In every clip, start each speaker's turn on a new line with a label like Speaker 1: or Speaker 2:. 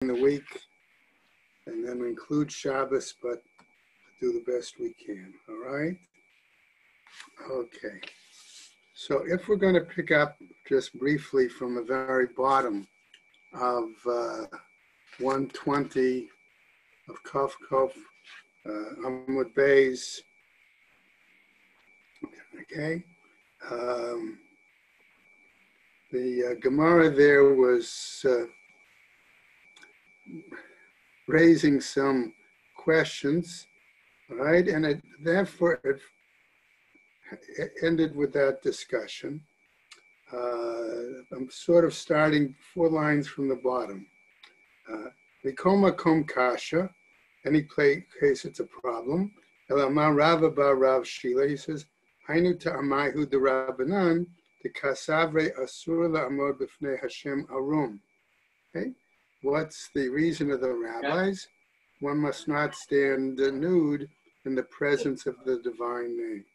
Speaker 1: the week, and then include Shabbos, but do the best we can, all right? Okay, so if we're going to pick up just briefly from the very bottom of 120 of Kaf Kaf Amud Beis, okay? The Gemara there was raising some questions, right? And therefore it ended with that discussion. I'm sort of starting 4 lines from the bottom. Mikoma kom kasha, any case it's a problem. Elama Rava bar Rav Shila, he says, Hainu ta'amahu de Rabbanan, de kasavre asur la'amod b'fnei Hashem arum. Okay, what's the reason of the rabbis? One must not stand nude in the presence of the divine name.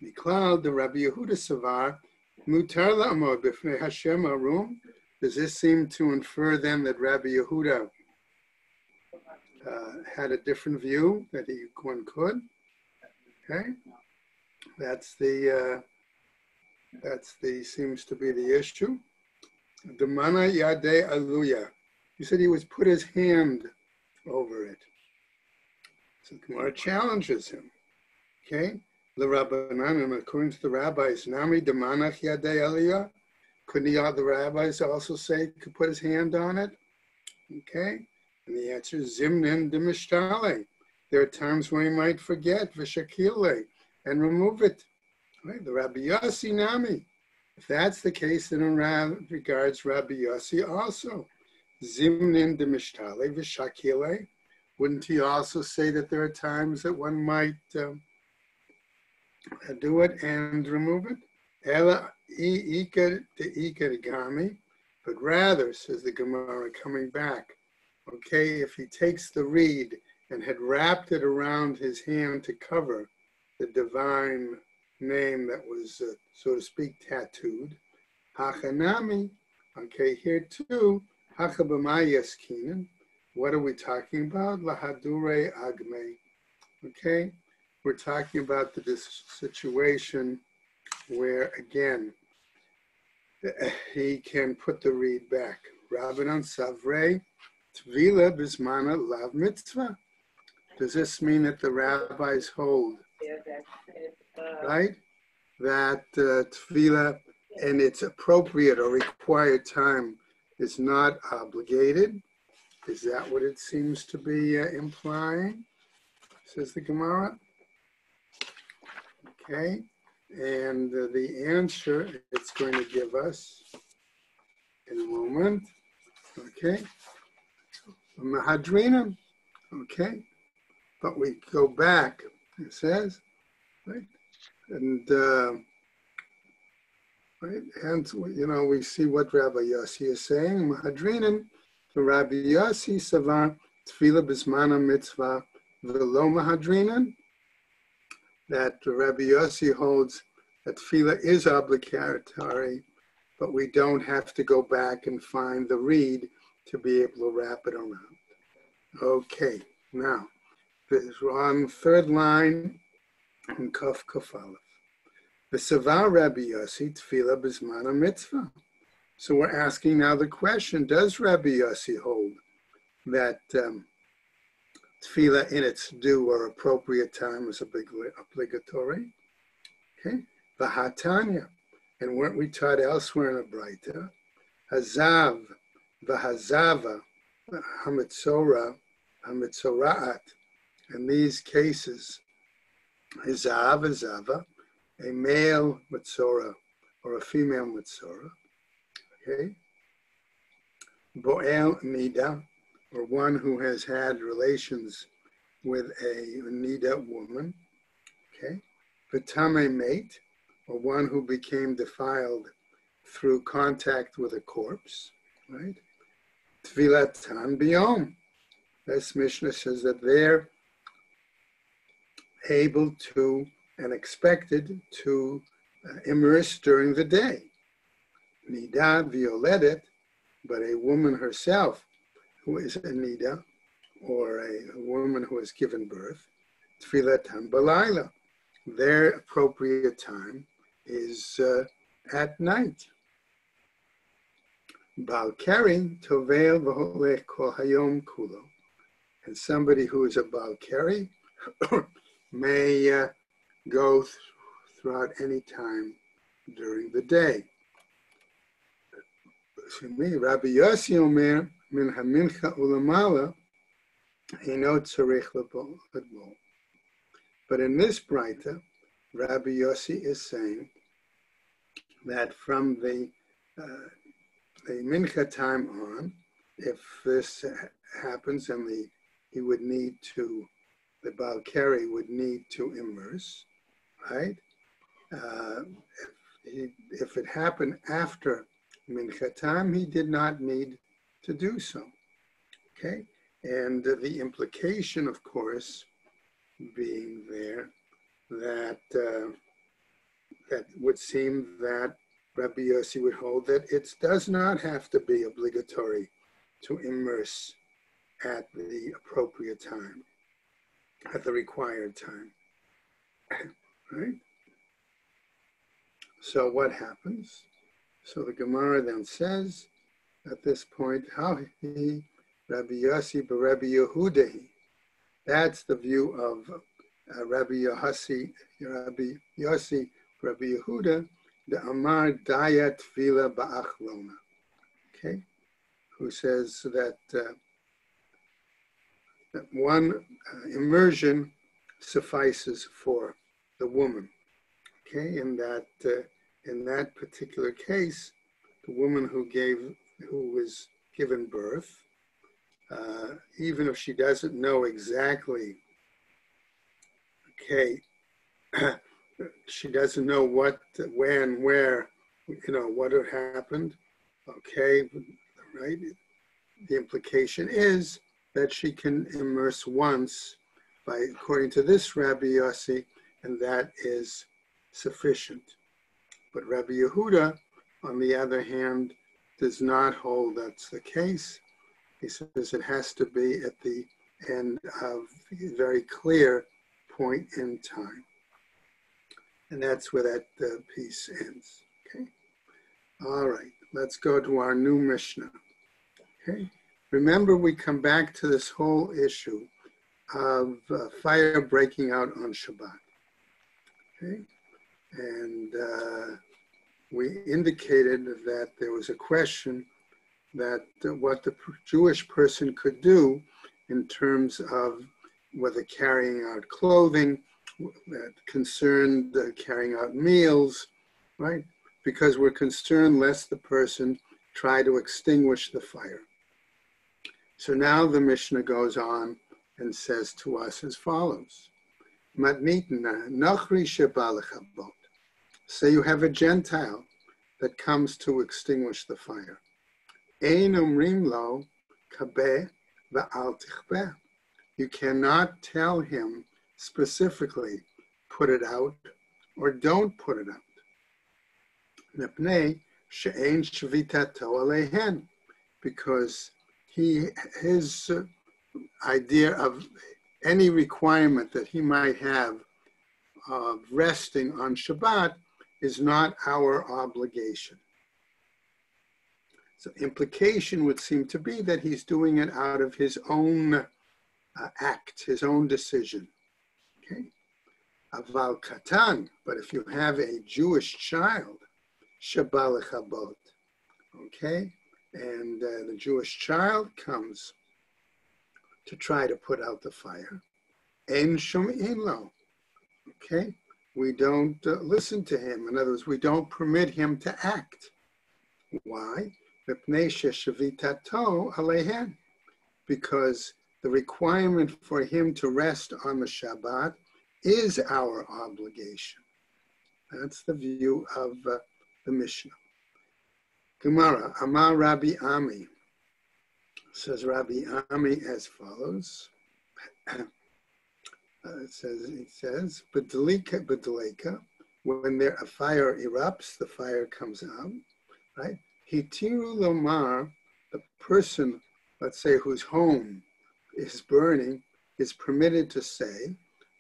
Speaker 1: Miklal, the Rabbi Yehuda Savar, mutar la'amod b'fnei Hashem arum. Does this seem to infer then that Rabbi Yehuda had a different view that one could? Okay, that's the seems to be the issue. Demana yadei aluya. He said he was put his hand over it. So Gemara challenges him. Okay, the Rabbanan, according to the rabbis, nami demanach yadei aluya. Couldn't the rabbis also say could put his hand on it? Okay, and the answer is zimnin demishtale. There are times when he might forget v'shakile and remove it. Right? The Rabbi Yossi nami. If that's the case, then in regards Rabbi Yossi also. Zimnin demishtale v'shakile. Wouldn't he also say that there are times that one might do it and remove it? Ela ikar de ikar gami, but rather, says the Gemara, coming back, okay, if he takes the reed and had wrapped it around his hand to cover the divine name that was, so to speak, tattooed, hachanami, okay, here too, hachabamayas what are we talking about? Lahadure agme, okay, we're talking about this situation where, again, he can put the reed back. Rabbanan Savrei Tvila Bismana Lav Mitzvah. Does this mean that the rabbis hold, right, that Tvila in its appropriate or required time is not obligated? Is that what it seems to be implying? Says the Gemara. Okay. And the answer it's going to give us in a moment, okay? Mahadrina, okay? But we go back, it says, right? And, right? And, you know, we see what Rabbi Yossi is saying. Mahadrinan, the Rabbi Yossi savar tefillah bismana mitzvah v'lo mahadrinan. That Rabbi Yossi holds that tefillah is obligatory, but we don't have to go back and find the reed to be able to wrap it around. Okay, now, we're on 3rd line in Kaf Kaf Aleph. V'savar Rabbi Yossi tefillah b'zman mitzvah. So we're asking now the question, does Rabbi Yossi hold that tefillah in its due or appropriate time is obligatory? Okay, v'hatanya, and weren't we taught elsewhere in the Braita, hazav v'hazava hamitzora hamitzoraat. In these cases, hazav hazava, a male mitzora or a female mitzora. Okay, boel nida, or one who has had relations with a nida woman, okay? V'tamei mate, or one who became defiled through contact with a corpse, right? Tvilatan biyom. This Mishnah says that they're able to and expected to immerse during the day. Nida violedet, but a woman herself who is a nida, or a woman who has given birth, tfilatam balayla. Their appropriate time is at night. Bal keri tovel v'holech kol hayom kulo. And somebody who is a bal keri may go throughout any time during the day. Rabbi Yossi Omer min hamincha ulamala eino tzarich lebol. But in this Braita, Rabbi Yossi is saying that from the mincha time on, if this happens and he would need to, the Baal Keri would need to immerse, right? If it happened after mincha time, he did not need to do so, okay? And the implication, of course, being there that that would seem that Rabbi Yossi would hold that it does not have to be obligatory to immerse at the appropriate time, at the required time, right? So what happens? So the Gemara then says at this point, how he, Rabbi Yossi b'Rabbi Yehuda. That's the view of Rabbi Yossi, Rabbi Yehuda, the Amar Dayat Tefila Ba'achlona, okay, who says that that one immersion suffices for the woman, okay, in that particular case, the woman who was given birth, even if she doesn't know exactly, okay, she doesn't know what, when, where, what had happened, okay, right? The implication is that she can immerse once, according to this Rabbi Yossi, and that is sufficient. But Rabbi Yehuda, on the other hand, does not hold that's the case. He says it has to be at the end of a very clear point in time. And that's where that piece ends, okay? All right, let's go to our new Mishnah, okay? Remember, we come back to this whole issue of fire breaking out on Shabbat, okay? And we indicated that there was a question that what the Jewish person could do in terms of whether carrying out clothing, that concerned carrying out meals, right? Because we're concerned lest the person try to extinguish the fire. So now the Mishnah goes on and says to us as follows. Matnitna nachri shebalachabot. Say you have a Gentile that comes to extinguish the fire. Ein omrim lo kabeh va'al tichbeh. You cannot tell him specifically, put it out or don't put it out. Nepnei she'ein shvitato alehen, because his idea of any requirement that he might have of resting on Shabbat is not our obligation. So implication would seem to be that he's doing it out of his own act, his own decision. Okay, aval katan. But if you have a Jewish child, shabal lechabot, okay, and the Jewish child comes to try to put out the fire, ein shum'in lo, okay, we don't listen to him. In other words, we don't permit him to act. Why? Because the requirement for him to rest on the Shabbat is our obligation. That's the view of the Mishnah. Gemara, Amar Rabbi Ami, says Rabbi Ami as follows. It says, B'deleka, when a fire erupts, the fire comes out, right? Hitiru lomar, the person let's say whose home is burning, is permitted to say,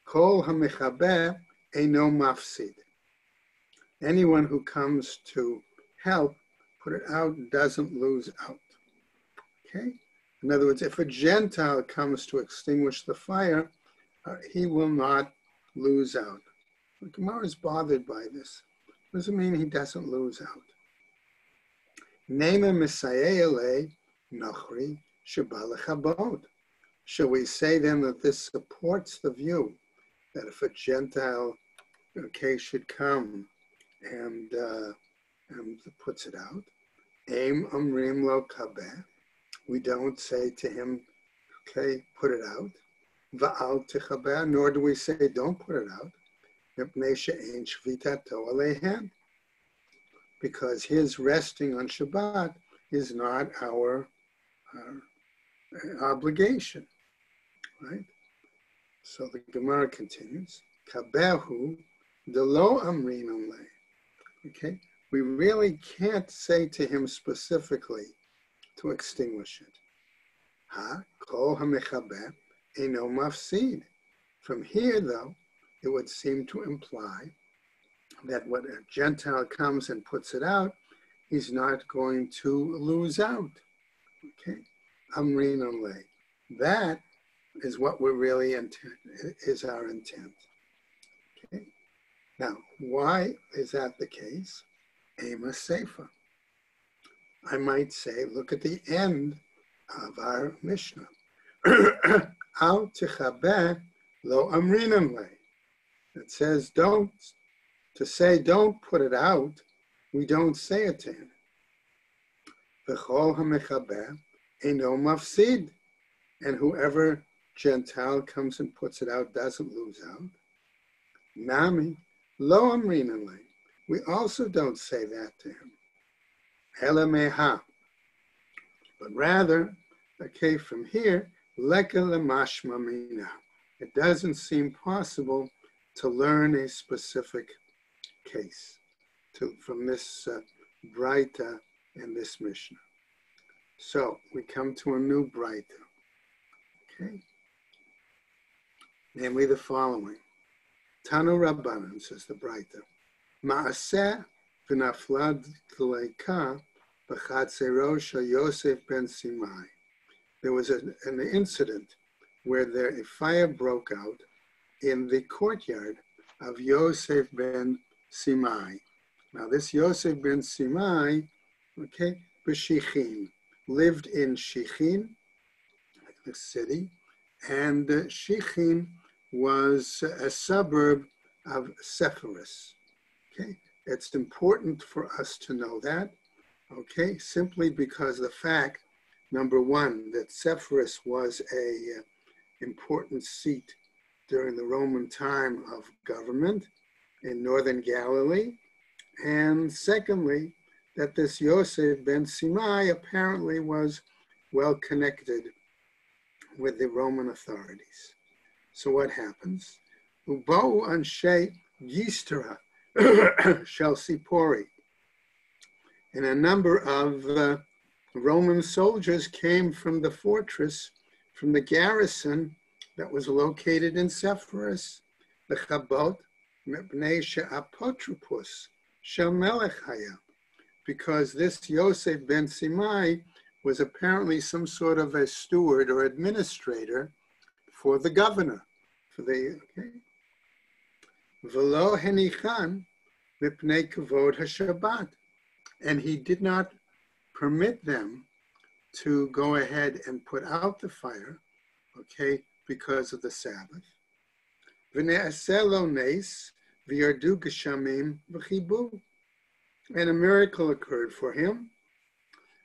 Speaker 1: Kol hamechabeh eino mafsid. Anyone who comes to help put it out doesn't lose out. Okay? In other words, if a Gentile comes to extinguish the fire, he will not lose out. The Gemara is bothered by this. Doesn't mean he doesn't lose out. Nema misayele nochri shabalachabod. Shall we say then that this supports the view that if a Gentile, should come and puts it out, aim amrim lo kabeh, we don't say to him, put it out, va'al tichabeh, nor do we say don't put it out, because his resting on Shabbat is not our obligation, right? So the Gemara continues, kabehu delo amrin amlei. Okay, we really can't say to him specifically to extinguish it. Ha kol hamechabeh eino mafsid. From here, though, it would seem to imply that when a Gentile comes and puts it out, he's not going to lose out. Okay, amrin amlei. That is what we're really is our intent. Okay. Now, why is that the case? Ema Seifa. I might say, look at the end of our Mishnah. Al tichabeh lo amrinam le. It says don't put it out, we don't say it to him. V'chol hamechabeh eino mafsid. And whoever Gentile comes and puts it out doesn't lose out. Nami lo amrinam le. We also don't say that to him. Ela meha. But rather, from here, leka lemashma mina. It doesn't seem possible to learn a specific case from this Braita and this Mishnah. So we come to a new Braita. Okay. Namely the following. Tanu Rabbanan, says the Braita. Ma'aseh v'naflad l'leika b'chatzero shel Yosef ben Simai. There was an incident where a fire broke out in the courtyard of Yosef ben Simai. Now this Yosef ben Simai, b'Shichin, lived in Shichin, the city, and Shichin was a suburb of Sepphoris. Okay, it's important for us to know that, simply because the fact, number one, that Sepphoris was a important seat during the Roman time of government in northern Galilee, and secondly, that this Yosef ben Simai apparently was well connected with the Roman authorities. So what happens? Ubau anshe Gistra shel Sipori. And a number of Roman soldiers came from the fortress, from the garrison that was located in Sepphoris, the Chabot mepnei she'apotropos shel melech haya, because this Yosef ben Simai was apparently some sort of a steward or administrator for the governor, V'lo henichan mipnei kavod haShabbat, and he did not permit them to go ahead and put out the fire, because of the Sabbath. V'ne'aseh lo nes v'yardu geshamim v'chibu, and a miracle occurred for him,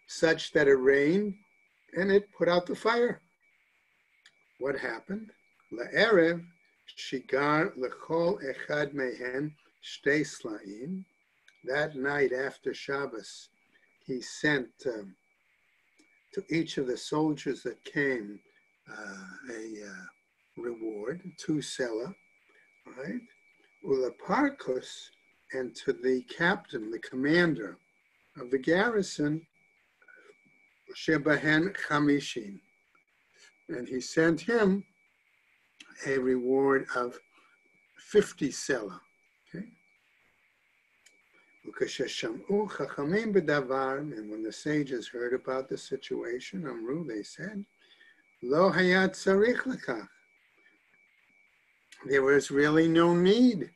Speaker 1: such that it rained and it put out the fire. What happened? La'erev shigar lechol echad mehen shtei sla'im. That night after Shabbos, he sent to each of the soldiers that came a reward, 2 sela, right? Ulaparkos, and to the captain, the commander of the garrison, shebahen chamishin. And he sent him a reward of 50 selah. Okay. And when the sages heard about the situation, Amru, they said, Lo hayat tzarich lekach. There was really no need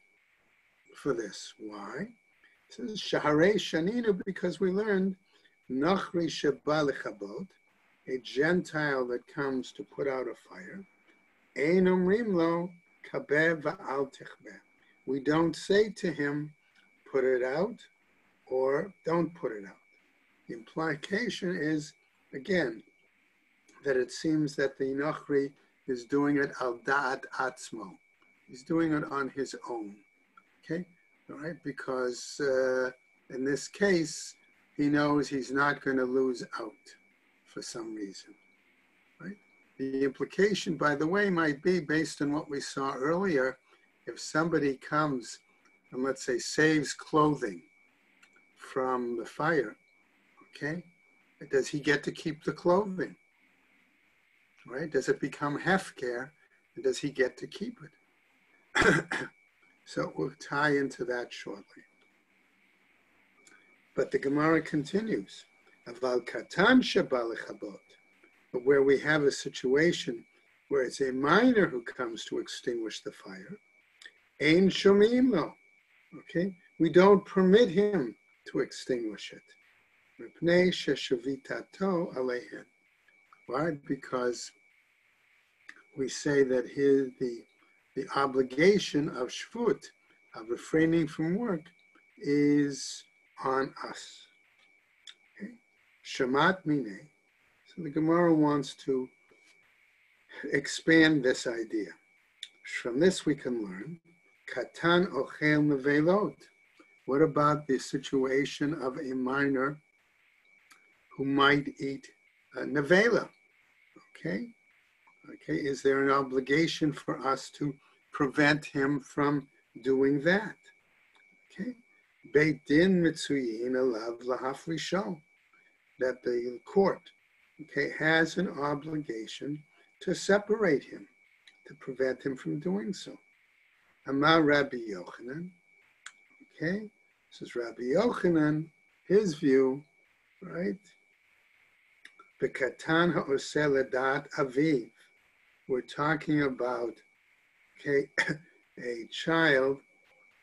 Speaker 1: for this. Why? It says, Shaharei Shaninu, because we learned, Nachri sheba lechabot, a Gentile that comes to put out a fire, Ein omrim lo kabeh va'al tichbeh. We don't say to him, put it out, or don't put it out. The implication is, again, that it seems that the Nachri is doing it al da'at atzmo. He's doing it on his own, okay? All right, because in this case, he knows he's not going to lose out for some reason, right? The implication, by the way, might be based on what we saw earlier. If somebody comes and, let's say, saves clothing from the fire, okay, does he get to keep the clothing? Right? Does it become hefker, and does he get to keep it? So we'll tie into that shortly. But the Gemara continues, Aval katan sheba lechabot, but where we have a situation where it's a minor who comes to extinguish the fire, ein shomim lo, okay? We don't permit him to extinguish it. Mipnei sheshavitato aleihen. Why? Because we say that the obligation of shvut, of refraining from work, is on us. Okay? Shamat mine. So the Gemara wants to expand this idea. From this we can learn, katan ochel nevelot. What about the situation of a minor who might eat nevela? Okay? Okay, is there an obligation for us to prevent him from doing that? Okay? Beit din mitzuyin alav lahafrisho, that the court, okay, has an obligation to separate him, to prevent him from doing so. Amar Rabbi Yochanan, okay, this is Rabbi Yochanan, his view, right? B'katan ha'oseh ledat aviv. We're talking about, okay, a child,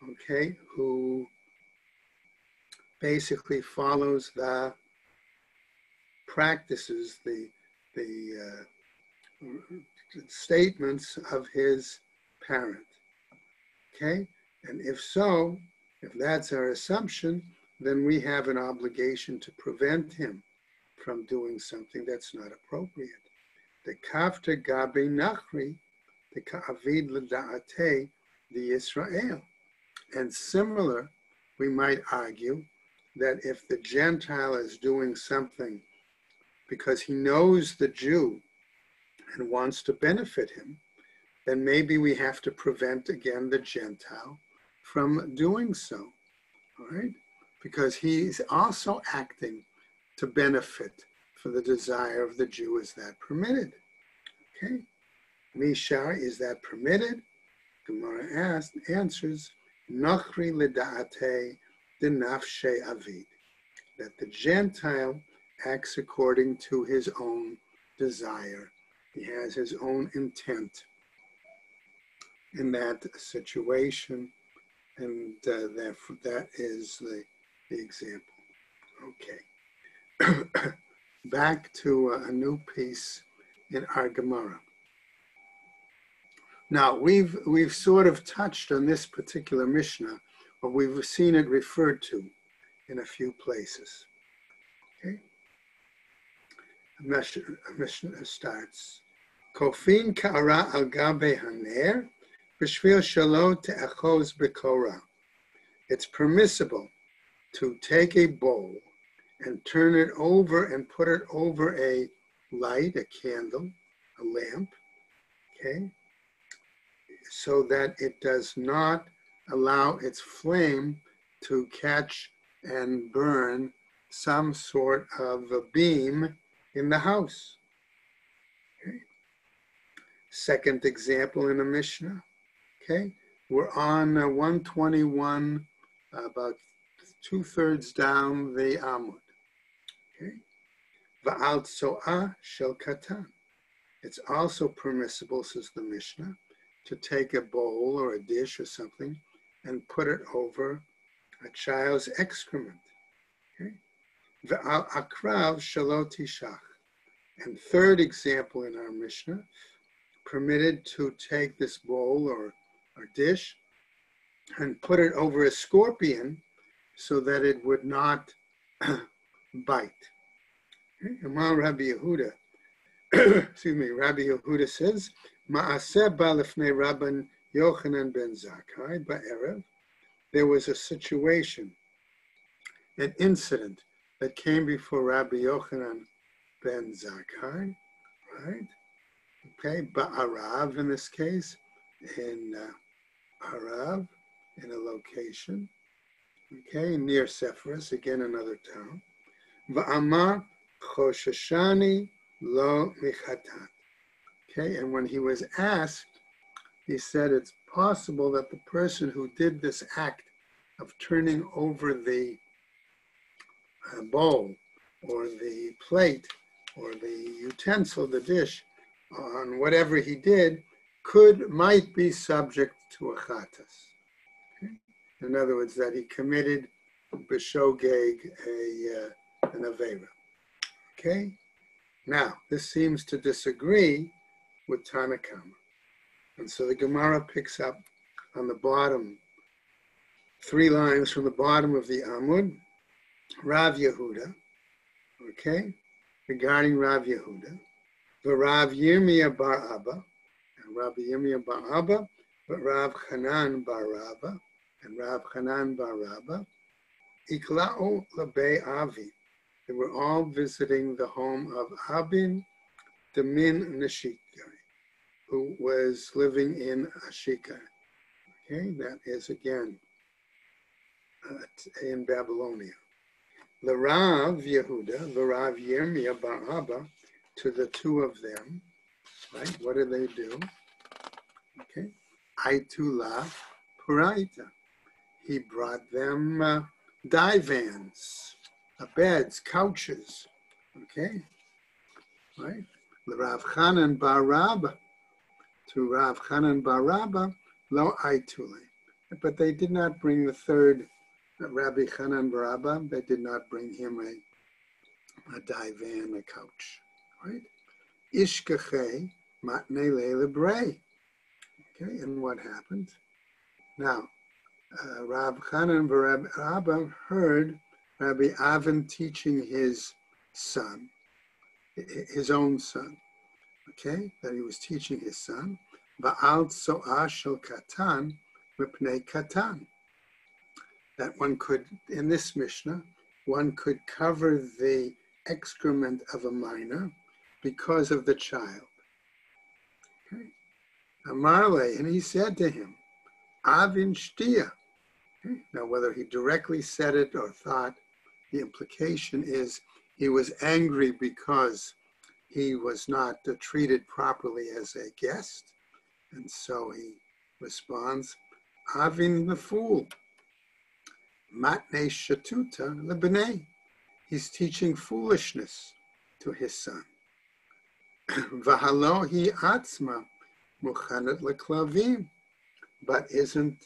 Speaker 1: okay, who basically follows the practices, the statements of his parent, okay? And if so, if that's our assumption, then we have an obligation to prevent him from doing something that's not appropriate. The kafta gabe nachri, the ka'avid l'da'ate, the Israel. And similar, we might argue that if the Gentile is doing something because he knows the Jew and wants to benefit him, then maybe we have to prevent again the Gentile from doing so, all right? Because he's also acting to benefit for the desire of the Jew. Is that permitted? Okay. Mishar, is that permitted? Gemara answers, Nachri l'da'ate denafshe avid, that the Gentile acts according to his own desire. He has his own intent in that situation, and therefore that is the example. Okay. Back to a new piece in our Gemara. Now, we've sort of touched on this particular Mishnah, or we've seen it referred to in a few places. Okay? Mishnah starts, Kofin ka'ara al gabe haner, b'shvil shalo te'achoz b'kora. It's permissible to take a bowl and turn it over and put it over a light, a candle, a lamp, okay? So that it does not allow its flame to catch and burn some sort of a beam in the house. Okay. Second example in a Mishnah. Okay, we're on 121, about 2/3 down the Amud. Okay, va'al tzo'ah shel katan. It's also permissible, says the Mishnah, to take a bowl or a dish or something and put it over a child's excrement. Okay, va'al akrav shelo tishach. And third example in our Mishnah, permitted to take this bowl or dish and put it over a scorpion so that it would not bite. Amar Rabbi Yehuda, excuse me, Rabbi Yehuda says, Ma'aseh ba'lefnei Rabban Yochanan ben Zakkai ba'erev. There was a situation, an incident that came before Rabbi Yochanan ben Zakkai, right? Okay, ba'arav in this case, in Arav, in a location, okay, near Sepphoris, again another town. Va'amar choshashani lo michatan. Okay, and when he was asked, he said it's possible that the person who did this act of turning over the bowl or the plate or the utensil, the dish, on whatever he did, might be subject to a chatas. Okay? In other words, that he committed b'shogeg an avera. Okay? Now, this seems to disagree with Tanakama. And so the Gemara picks up on the bottom, 3 lines from the bottom of the Amud, Rav Yehuda, okay, regarding Rav Yehuda, the Rav Yirmiyah bar Abba, and Rabbi Yirmiyah bar Abba, but Rav Chanan bar Rabba, and Rav Chanan bar Rabba, Ikla'u Labei Avi. They were all visiting the home of Abin Demin Nashika, who was living in Ashika. Okay, that is again in Babylonia. The Rav Yehuda, the Rav Yirmiyah bar Abba, to the 2 of them, right? What do they do? Okay, Aitula Puraita. He brought them divans, beds, couches. Okay, right? The Rav Chanan bar Rabba, to Rav Chanan bar Rabba, lo Aitule. But they did not bring the third, Rabbi Chanan bar Rabba. They did not bring him a divan, a couch. Right? Ishkache matne le'lebrei. Okay, and what happened? Now, Rab Chanan bar Rabba heard Rabbi Avin teaching his son, his own son, okay, that he was teaching his son, Ba'al tzo'ah shel katan mipnei katan. That one could, in this Mishnah, one could cover the excrement of a minor because of the child. Okay. Amarle, and he said to him, Avin shtia. Okay. Now, whether he directly said it or thought, the implication is he was angry because he was not treated properly as a guest. And so he responds, Avin the fool. Matne shatuta lebnei. He's teaching foolishness to his son. V'halo hi atzma muchanet leklavim. But isn't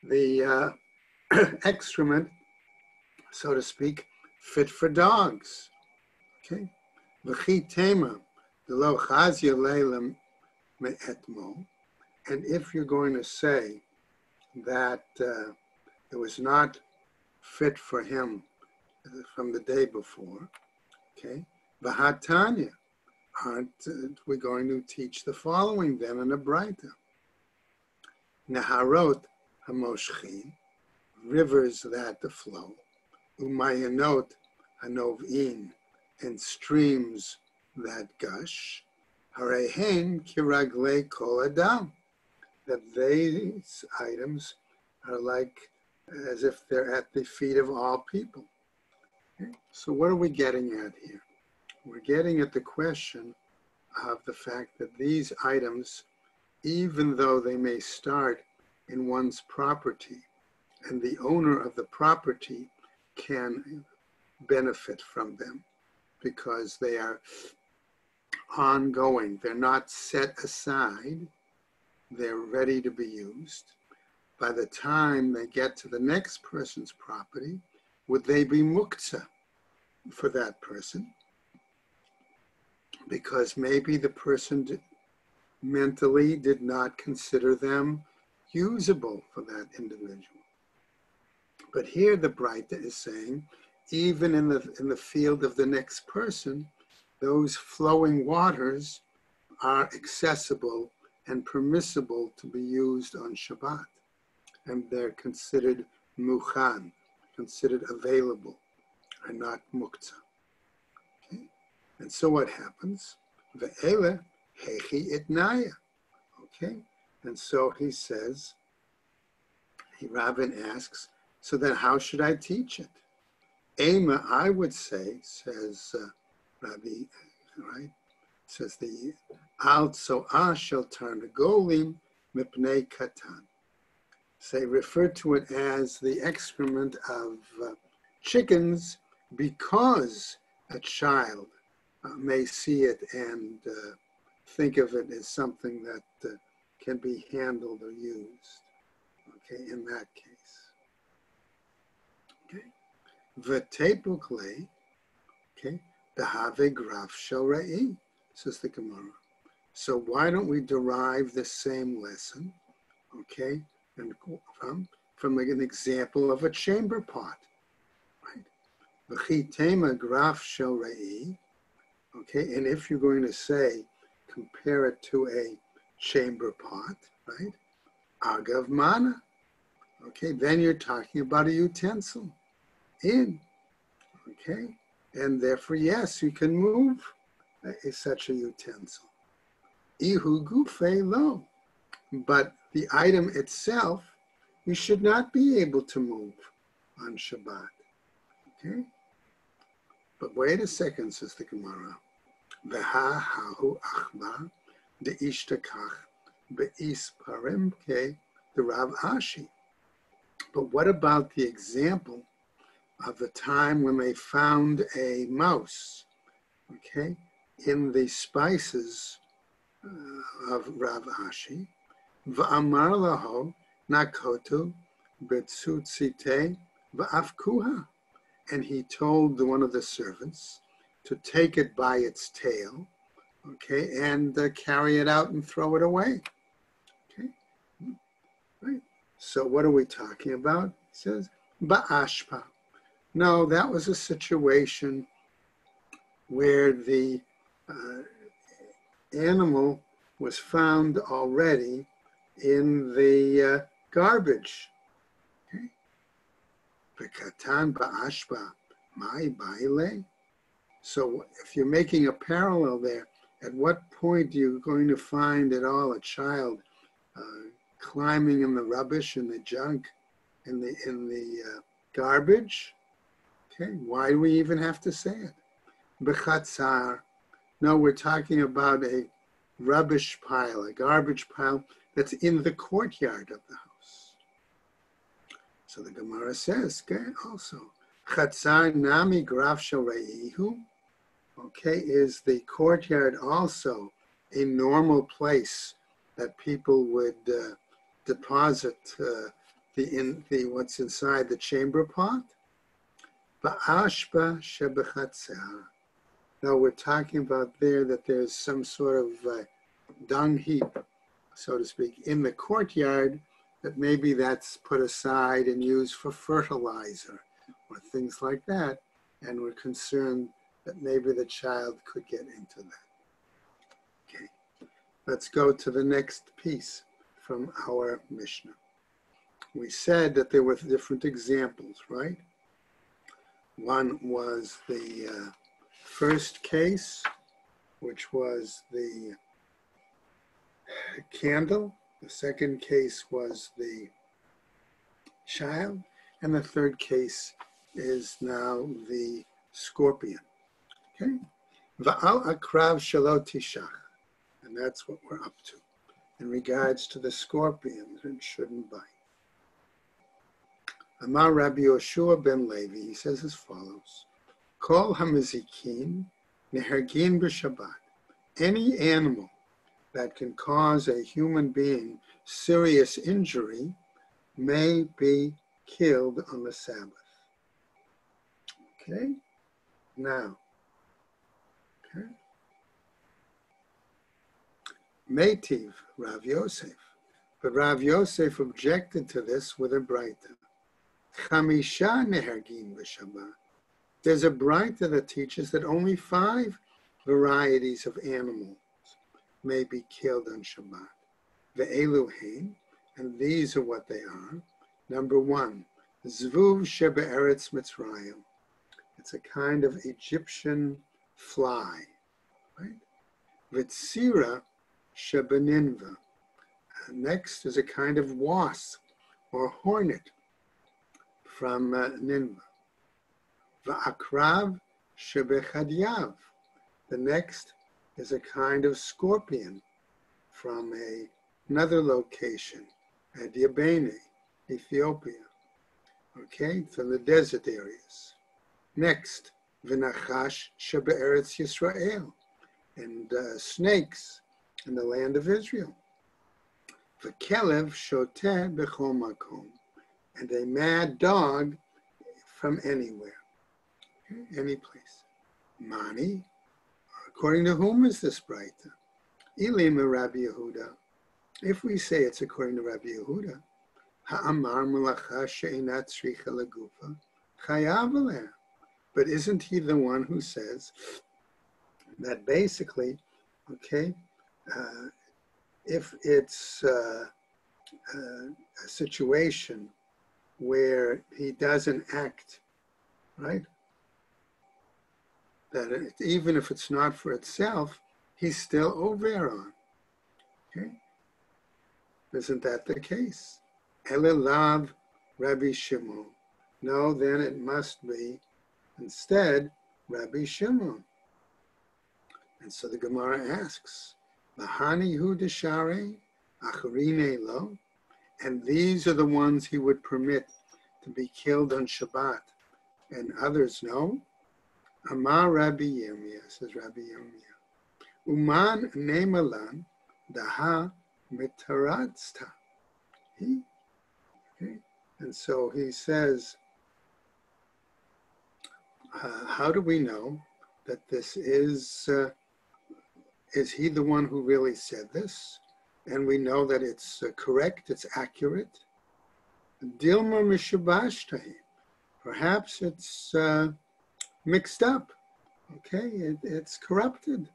Speaker 1: the excrement, so to speak, fit for dogs? Okay. V'chi tema lo chazia leilam me'etmo. And if you're going to say that it was not fit for him from the day before, okay, v'hatanya, aren't we going to teach the following then in a Braita? Naharot hamoshchin, rivers that flow, umayanot hanovin, and streams that gush, harehen kiragle kol adam, that these items are like as if they're at the feet of all people. Okay? So what are we getting at here? we're getting at the question of the fact that these items, even though they may start in one's property, and the owner of the property can benefit from them because they are ongoing. They're not set aside. They're ready to be used. By the time they get to the next person's property, would they be muktzah for that person? Because maybe the person mentally did not consider them usable for that individual. But here the Braita is saying, even in the field of the next person, those flowing waters are accessible and permissible to be used on Shabbat. And they're considered mukhan, considered available, and not muktzah. Okay? And so what happens? Ve'ele hechi itnaya. Okay? And so he says, Rabin asks, so then how should I teach it? Ema, I would say, says Rabbi, right? Says the also shel tarnagolim mipnei katan. Say, refer to it as the excrement of chickens because a child may see it and think of it as something that can be handled or used. Okay, in that case. Okay. V'tepukle, okay, behave graf shel re'i, says the Gemara. So why don't we derive the same lesson, okay, and from an example of a chamber pot, right? V'chitema graf shel re'i, okay, and if you're going to say, compare it to a chamber pot, right? Agav mana, okay, then you're talking about a utensil. Okay, and therefore, yes, you can move such a utensil. Ihu gufe lo, but the item itself, you should not be able to move on Shabbat. Okay, but wait a second, says the Gemara. Veha hahu achba de ishtakach beis parimke the Rav Ashi. But what about the example of the time when they found a mouse, okay, in the spices of Rav Ashi? V'amar laho nakotu betzutzite v'afkuha. And he told one of the servants to take it by its tail, okay, and carry it out and throw it away. Okay, right. So what are we talking about? He says, ba'ashpa. No, that was a situation where the animal was found already in the garbage. Okay. V'katan ba'ashpa mai baile. So if you're making a parallel there, at what point are you going to find at all a child climbing in the rubbish and the junk in the garbage? Okay, why do we even have to say it? B'chatzar. No, we're talking about a rubbish pile, a garbage pile that's in the courtyard of the house. So the Gemara says, okay, also, chatzar nami graf shel reihu. Okay, is the courtyard also a normal place that people would deposit what's inside the chamber pot? Ba'ashba shebechatzar. Now we're talking about there that there's some sort of dung heap, so to speak, in the courtyard that maybe that's put aside and used for fertilizer or things like that. And we're concerned that maybe the child could get into that. Okay, let's go to the next piece from our Mishnah. We said that there were different examples, right? One was the first case, which was the candle. The second case was the child. And the third case is now the scorpion. Okay? Va'al akrav shelo tishach. And that's what we're up to in regards to the scorpions and shouldn't bite. Amar Rabbi Yoshua ben Levi, he says as follows: Kol hamizikin nehergin b'Shabbat. Any animal that can cause a human being serious injury may be killed on the Sabbath. Okay? Now, okay. Meitiv, Rav Yosef. But Rav Yosef objected to this with a braita. Chamisha nehergin b'Shabbat. There's a braita that teaches that only 5 varieties of animals may be killed on Shabbat. Ve'elu hein, and these are what they are. Number 1, Zvuv shebe'eretz Mitzrayim. It's a kind of Egyptian fly, right? V'tzira shebeninva. Next is a kind of wasp or hornet from Nineveh. Va'akrav shebechadyav. The next is a kind of scorpion from another location at Yabene, Ethiopia. Okay, from the desert areas. Next, v'nachash shebe'eretz Yisrael, and snakes in the land of Israel. V'kelev shoteh b'chol makom, and a mad dog from anywhere, any place. Mani, according to whom is this braita? Ilim Rabbi Yehuda. If we say it's according to Rabbi Yehuda, ha'amar melacha she'inat tzricha legufa chayav aleh. But isn't he the one who says that basically, okay, if it's a situation where he doesn't act, right, that even if it's not for itself, he's still over on. Okay? Isn't that the case? Elelav Rabbi Shimon. No, then it must be instead Rabbi Shimon. And so the Gemara asks, Mahani hu deshare acharine lo, and these are the ones he would permit to be killed on Shabbat, and others no. Amar Rabbi Yirmiyah, says Rabbi Yirmiyah, Uman nemalan daha mitaratzta. Okay? And so he says, how do we know that this is he the one who really said this? And we know that it's correct, it's accurate. Dilma mishabashtahi. Perhaps it's mixed up. Okay, it's corrupted.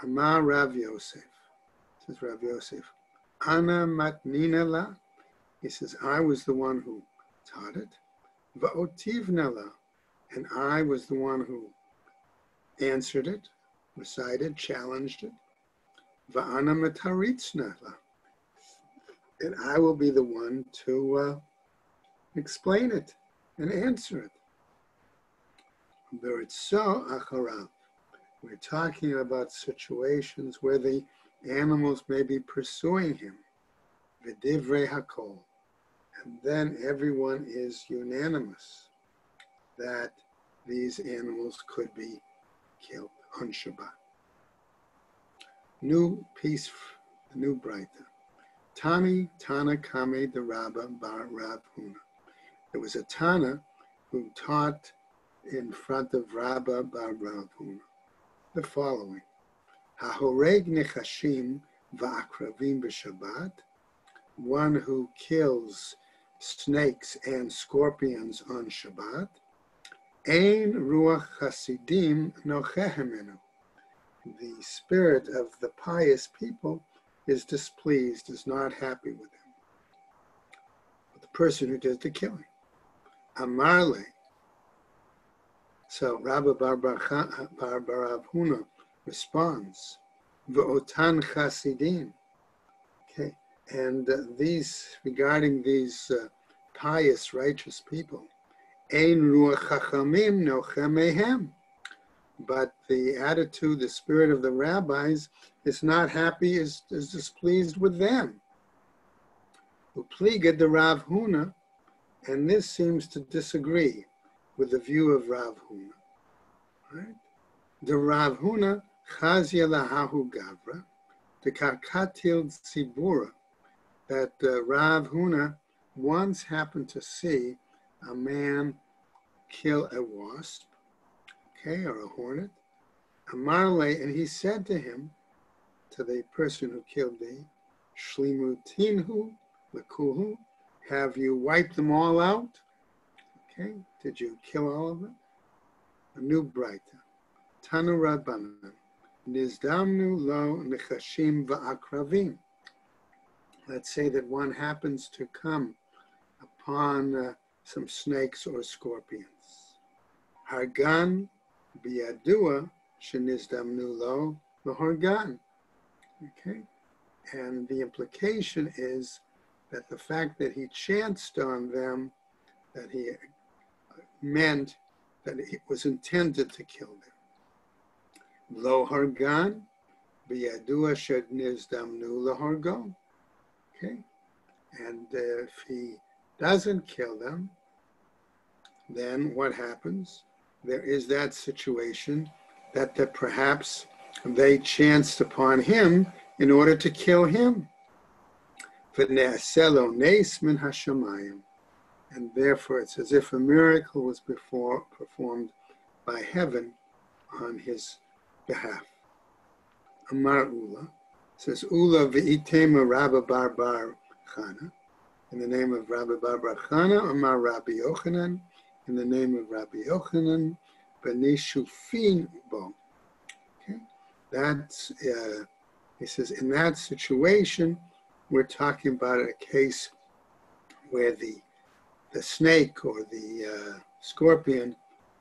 Speaker 1: Amar Rav Yosef. Says Rav Yosef. Ana matnina la. He says, I was the one who taught it. Va'otivna la. And I was the one who answered it, recited, challenged it. Va'ana mataritzna la. And I will be the one to explain it and answer it. Beritzo acharav. We're talking about situations where the animals may be pursuing him. V'divrei hakol. And then everyone is unanimous that these animals could be killed on Shabbat. New piece, new braita. Tani Tana Kame de Rabba Bar Rav Huna. There was a Tana who taught in front of Rabba Bar Rav Huna the following: Hahoreg nechashim va'akravim b'Shabbat. One who kills snakes and scorpions on Shabbat. Ein ruach chasidim nochehemenu. The spirit of the pious people is displeased, is not happy with him, with the person who did the killing. Amarle. So Rabbi Bar Rav Huna responds, V'otan chasidim. Okay, and regarding these pious, righteous people, Ein ruach chachamim nochemehem. but the attitude, the spirit of the rabbis is not happy, is displeased with them. Upliga de Rav Huna, and this seems to disagree with the view of Rav Huna. Right? The Rav Huna, Chazia lahahu gavra, the Karkatil Tzibura, that Rav Huna once happened to see a man kill a wasp, okay, or a hornet, Amarle, and he said to him, to the person who killed the Shlimutinhu, Lakuhu, have you wiped them all out? Okay, did you kill all of them? A new Braita. Tanu Rabbanan, Nizdamnu lo nechashim va'akravim. Let's say that one happens to come upon some snakes or scorpions. Hargan biyadua shenizdamnu lo l'hargan. Okay, and the implication is that the fact that he chanced on them, that he meant that it was intended to kill them. Lo hargan biyadua shenizdamnu l'hargan. Okay, and if he doesn't kill them, then what happens? There is that situation that perhaps they chanced upon him in order to kill him. And therefore it's as if a miracle was performed by heaven on his behalf. Amar Ula says, Ula v'itema Rabba Bar Chana, in the name of Rabbi Bar Chana, Amar Rabbi Yochanan, in the name of Rabbi Yochanan, B'nei Shufin Bo. Okay, that's, he says, in that situation, we're talking about a case where the snake or the scorpion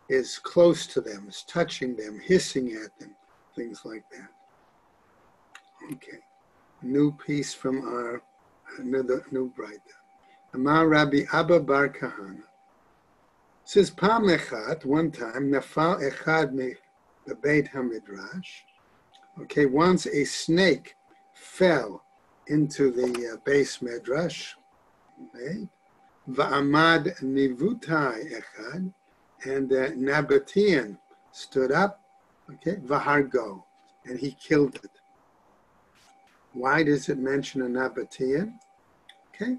Speaker 1: is close to them, is touching them, hissing at them, things like that. Okay, new piece from our new Braita. Amar Rabbi Abba Bar Kahana says, Pam echad, one time, nafal echad me bebeit hamidrash. Okay, once a snake fell into the base midrash, okay, va'amad nivutai echad, and Nabatean stood up, okay, vahargo, and he killed it. Why does it mention a Nabatean? Okay,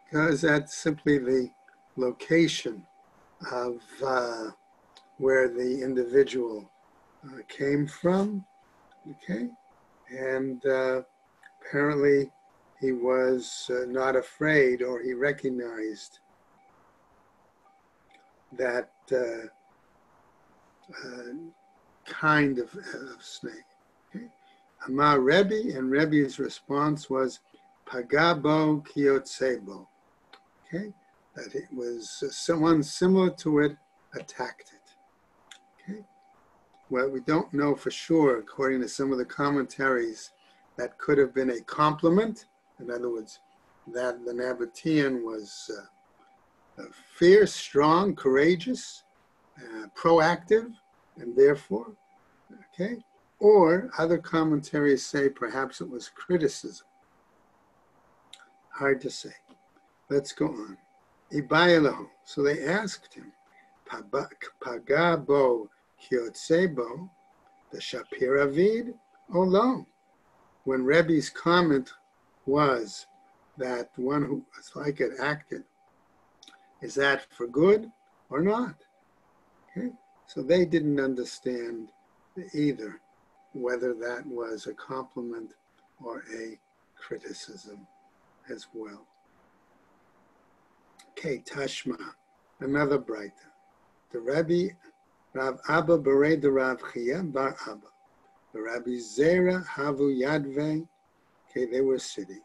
Speaker 1: because that's simply the location of where the individual came from, okay, and apparently he was not afraid, or he recognized that kind of snake. Okay? Amar Rebbe, and Rebbe's response was Pagabo Kiyotsebo. Okay, that it was someone similar to it attacked it. Okay, well, we don't know for sure, according to some of the commentaries, that could have been a compliment. In other words, that the Nabatean was fierce, strong, courageous, proactive, and therefore, okay, or other commentaries say perhaps it was criticism. Hard to say. Let's go on. Ibayalahu. So they asked him, Pagabo Kyotsebo, the Shapir Avid, or lo? When Rebbe's comment was that one who was like it acted, is that for good or not? Okay, so they didn't understand either whether that was a compliment or a criticism as well. Okay, Tashma, another Braita. The Rabbi Rav Abba Berei the Rav Chia Bar Abba. The Rabbi Zera Havu Yadve. Okay, they were sitting.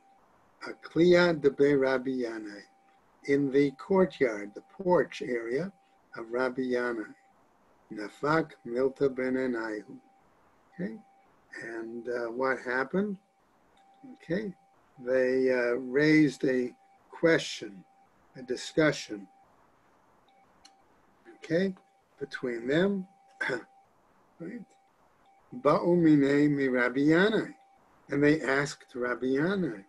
Speaker 1: Akliya Debe Rabbi Yanai, in the courtyard, the porch area of Rabbi Yanai. Nafak Milta Ben Enayu. Okay, and what happened? Okay, they raised a question, a discussion, okay, between them. right? Ba'u minei mi Rabbi Yanai. And they asked Rabbi Yanai,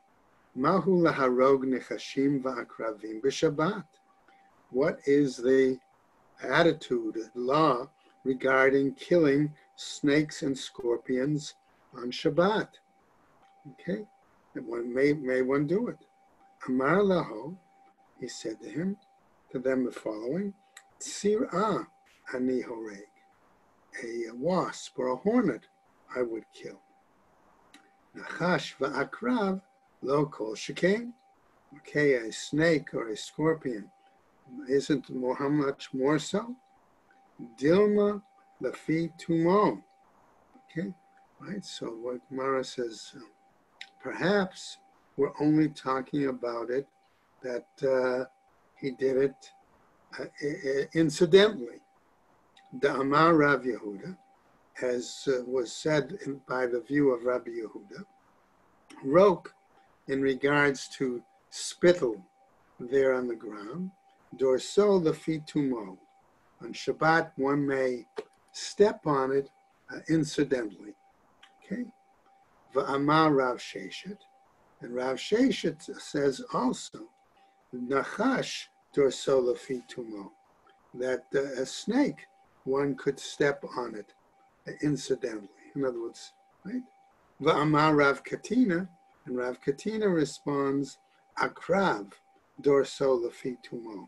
Speaker 1: Mahu laharog nechashim va'akravim b'Shabbat. What is the attitude, law, regarding killing snakes and scorpions on Shabbat? Okay, and may one do it? Amar laho, he said to them the following: Tzir'ah ani horeg, a wasp or a hornet I would kill. Nachash va'akrav lo kol shekain. Okay, a snake or a scorpion isn't how much more so? Dilma lafi tumo. Okay, right? So what Gemara says, perhaps we're only talking about it that he did it incidentally. The Amar Rav Yehuda, as was said by the view of Rabbi Yehuda, Rok, in regards to spittle there on the ground, dorso lafi tumo. On Shabbat, one may step on it incidentally. Okay? Va'amar Rav Sheshet, and Rav Sheshet says also, nachash dorso lafi tumo, that a snake, one could step on it incidentally. In other words, right? Va'amar Rav Katina, and Rav Katina responds, akrav dorso lafi tumo.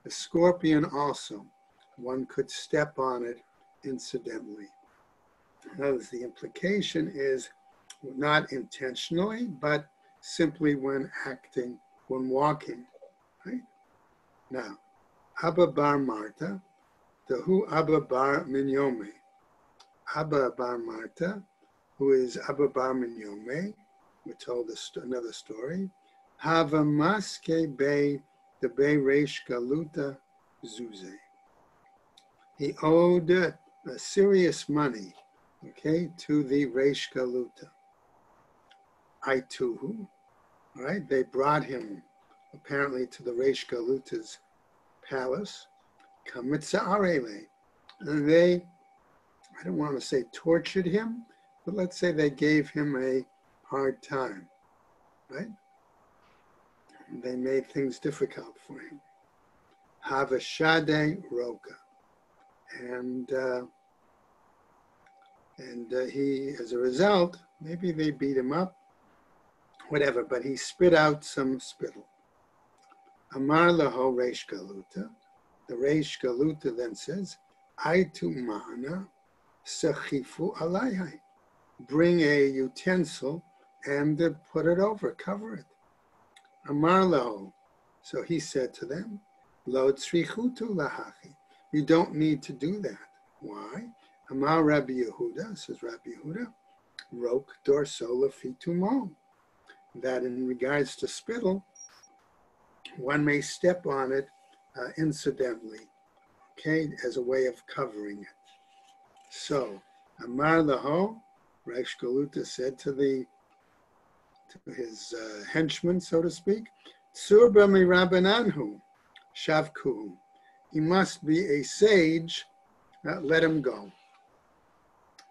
Speaker 1: A scorpion also, one could step on it incidentally. In other words, the implication is not intentionally, but simply when acting, when walking, right? Now, Abba bar Marta, the who Abba bar Minyome. Abba bar Marta, who is Abba bar Minyome, we're told another story. Hava maske be the be reish galuta zuze. He owed serious money, okay, to the reish galuta. Aituhu, all right, they brought him apparently to the reish galuta's palace. Kamitza arele, and they, I don't want to say tortured him, but let's say they gave him a hard time, right? They made things difficult for him. Havashade roka, and he, as a result, maybe they beat him up, whatever, but he spit out some spittle. Amar laho reish galuta. The reish galuta then says, Aitu ma'ana sachifu alayhai. Bring a utensil and put it over, cover it. Amar laho. So he said to them, Lo tzrichutu lahachi. You don't need to do that. Why? Amar Rabbi Yehuda, says Rabbi Yehuda, Rok dorso lafi tumo. That in regards to spittle, one may step on it incidentally, okay, as a way of covering it. So, Amar laho, Reish Galuta said to his henchmen, so to speak, Tsurba mi rabbananhu, shavkuhu. He must be a sage, let him go.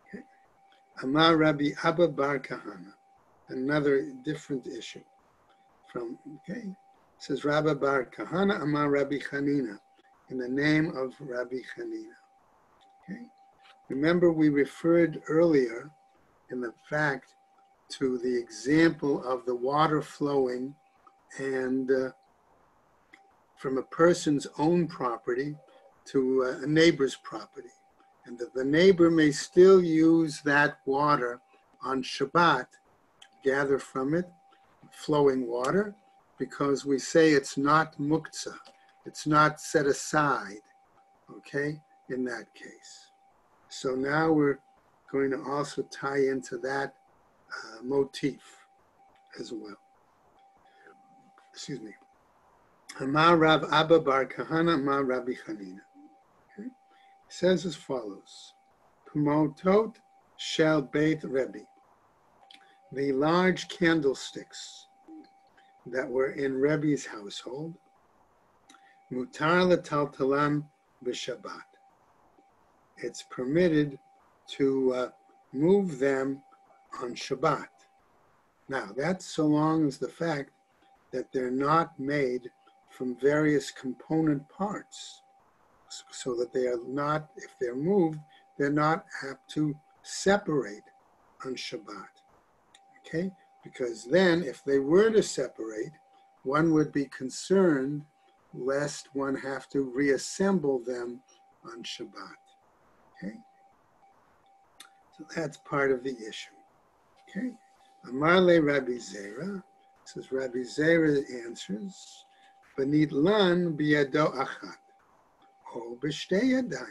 Speaker 1: Okay. Amar Rabbi Abba bar Kahana, another different issue. Okay, says Rabbi bar Kahana, Amar Rabbi Chanina, in the name of Rabbi Chanina. Okay, remember we referred earlier in the fact to the example of the water flowing and from a person's own property to a neighbor's property, and that the neighbor may still use that water on Shabbat, gather from it flowing water, because we say it's not muktzah, it's not set aside, okay, in that case. So now we're going to also tie into that motif as well. Excuse me. Amar Rav Abba bar Kahana, Amar Rabbi Chanina. Okay. It says as follows: Pomotot shel Beit Rebbe. The large candlesticks that were in Rebbe's household, Mutar l'taltalam b'Shabbat. It's permitted to move them on Shabbat. Now, that's so long as the fact that they're not made from various component parts, so that they are not, if they're moved, they're not apt to separate on Shabbat. Okay? Because then, if they were to separate, one would be concerned lest one have to reassemble them on Shabbat. Okay? So that's part of the issue. Okay? Amarle Rabbi Zera, says Rabbi Zera answers, Banit lan biyado achat, o b'shtei yadayim.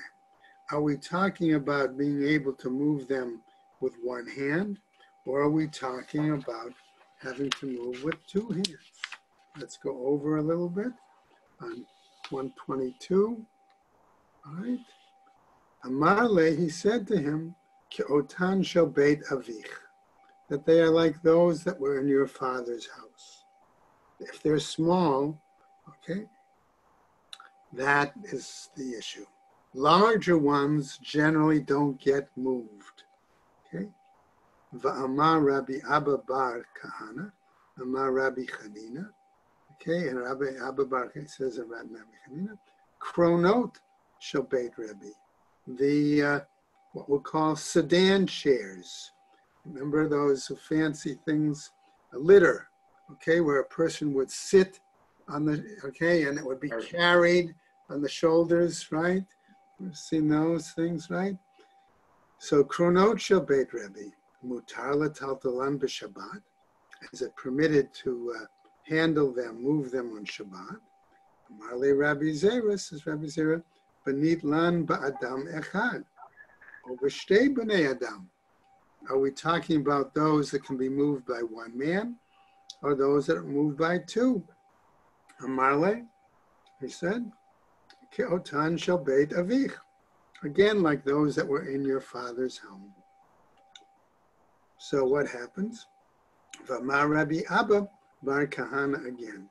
Speaker 1: Are we talking about being able to move them with one hand, or are we talking about having to move with two hands? Let's go over a little bit on 122. All right. Amarle, he said to him, Ke'otan shel beit avich, that they are like those that were in your father's house. If they're small, okay, that is the issue. Larger ones generally don't get moved. Okay. Va'amar Rabbi Abba bar Kahana, Amar Rabbi Chanina. Okay, and Rabbi Abba bar says of Rabbi Chanina, Kronot shel beit Rabbi. The what we'll call sedan chairs. Remember those fancy things, a litter, okay, where a person would sit on the, okay, and it would be carried on the shoulders, right? We've seen those things, right? So, Kronot shel beit Rebbe, mutar lataltalan b'Shabbat. Is it permitted to handle them, move them on Shabbat? Marle Rabbi Zera, says Rabbi Zera, Banit lan ba'adam echad, or b'shtei b'nei adam. Are we talking about those that can be moved by one man, or those that are moved by two? Amarle, he said, Ke'otan shel beit avich. Again, like those that were in your father's home. So what happens? V'amar Rabbi Abba bar Kahana again.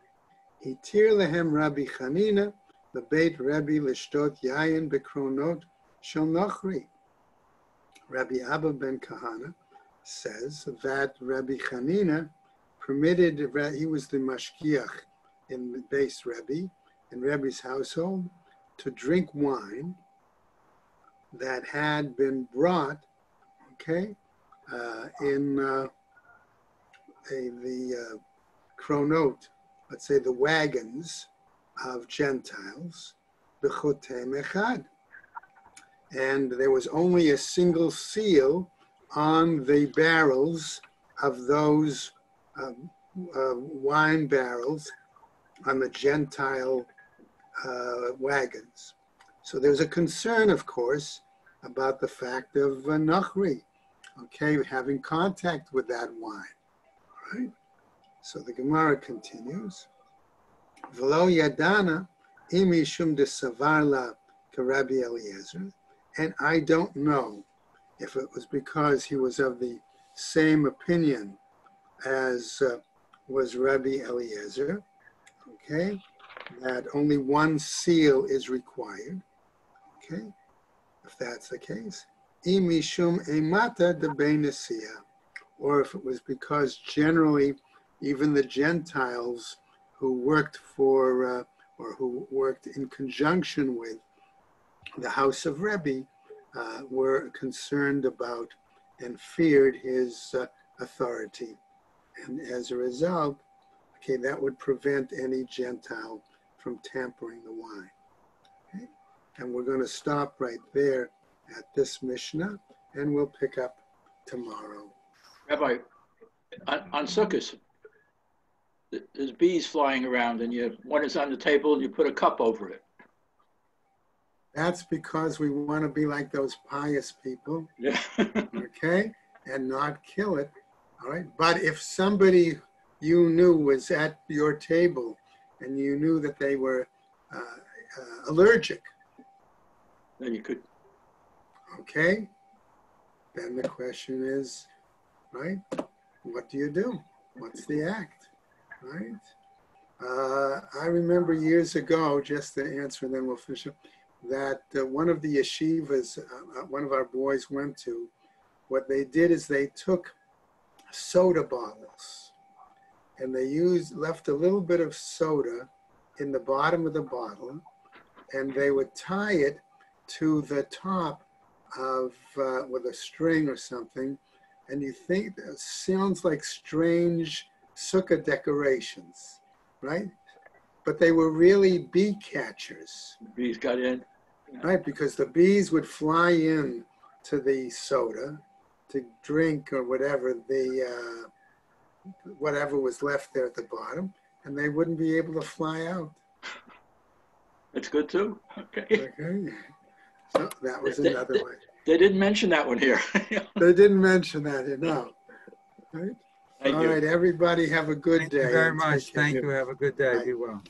Speaker 1: Hitir lehem Rabbi Chanina, the beit Rabbi lishtot yayin bekronot shel nochri. Rabbi Abba ben Kahana says that Rabbi Chanina permitted, he was the mashgiach in the base Rebbe, in Rebbe's household, to drink wine that had been brought, okay, in the kronot, let's say the wagons of Gentiles, b'chotem echad. And there was only a single seal on the barrels of those wine barrels on the Gentile wagons. So there's a concern, of course, about the fact of nachri, okay, having contact with that wine, right? So the Gemara continues, V'lo yadana imi shum de savarla k'Rabbi Eliezer, and I don't know if it was because he was of the same opinion as was Rabbi Eliezer, okay, that only one seal is required, okay, if that's the case. Imishum emata de benesia, or if it was because generally even the Gentiles who worked for, or who worked in conjunction with the house of Rebbe were concerned about and feared his authority. And as a result, okay, that would prevent any Gentile from tampering the wine. Okay? And we're going to stop right there at this Mishnah, and we'll pick up tomorrow.
Speaker 2: Rabbi, on Sukkot, there's bees flying around, and one is on the table, and you put a cup over it.
Speaker 1: That's because we want to be like those pious people,
Speaker 2: yeah.
Speaker 1: Okay, and not kill it, all right? But if somebody you knew was at your table and you knew that they were allergic,
Speaker 2: then you could.
Speaker 1: Okay, then the question is, right, what do you do? What's the act, right? I remember years ago, just to answer and then we'll finish up, that one of the yeshivas, one of our boys went to, what they did is they took soda bottles and they left a little bit of soda in the bottom of the bottle, and they would tie it to the top of with a string or something, and you think it sounds like strange sukkah decorations, right? But they were really bee catchers.
Speaker 2: Bees got in.
Speaker 1: Right, because the bees would fly in to the soda to drink or whatever whatever was left there at the bottom, and they wouldn't be able to fly out.
Speaker 2: That's good too. Okay.
Speaker 1: Okay. So that was another way.
Speaker 2: They didn't mention that one here.
Speaker 1: They didn't mention that, no. Right?
Speaker 2: Thank
Speaker 1: All
Speaker 2: you.
Speaker 1: right, everybody have a good day.
Speaker 3: Thank you very much. Thank you. Have a good day.
Speaker 1: Bye.
Speaker 3: Be well.